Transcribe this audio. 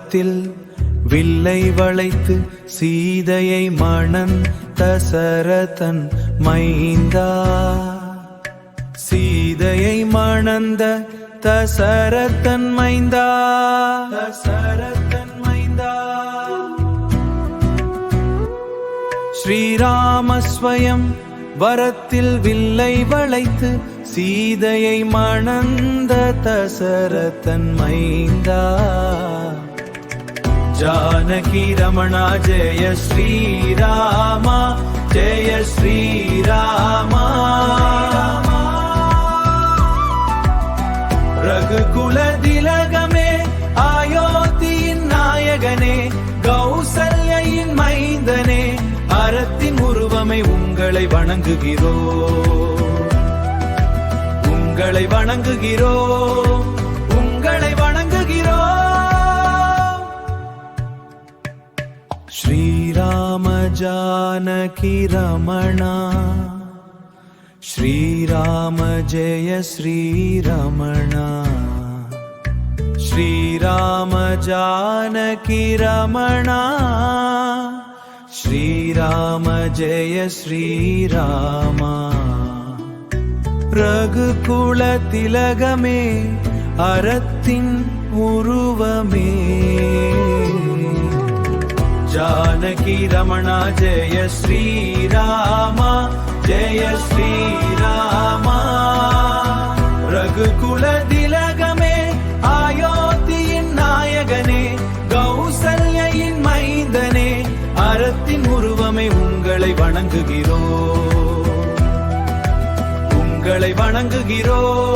வரத்தில் வில்லை வளைத்து சீதையை மணந்த தசரதன் மைந்தா. சீதையை மணந்த தசரதன் மைந்தா. தசரதன் மைந்தா. ஸ்ரீராமஸ்வயம் வரத்தில் வில்லை வளைத்து சீதையை மணந்த தசரதன் மைந்தா. ஜானகி ரமணா ஜெய ஸ்ரீராமா ஜெய ஸ்ரீராமா. ரகுகுல திலகமே அயோத்தியின் நாயகனே கௌசல்யின் மைந்தனே அறத்தின் உருவமை உங்களை வணங்குகிறோம். உங்களை வணங்குகிறோம். உங்களை வணங்குகிறோம். ஸ்ரீராம ஜானகி ரமணா ஸ்ரீராம ஜெய ஸ்ரீரமணா. ஸ்ரீராம ஜானகி ரமணா ஸ்ரீராம ஜெய ஸ்ரீராமா. ரகுகுல திலகமே அறத்தின் உருவமே. ஜானகி ரமணா ஜெய ஸ்ரீராமா ஜெய ஸ்ரீராமா. ரகுகுல திலகமே அயோத்தியின் நாயகனே கௌசல்யின் மைந்தனே அறத்தின் உருவமை உங்களை வணங்குகிறோம். உங்களை வணங்குகிறோம்.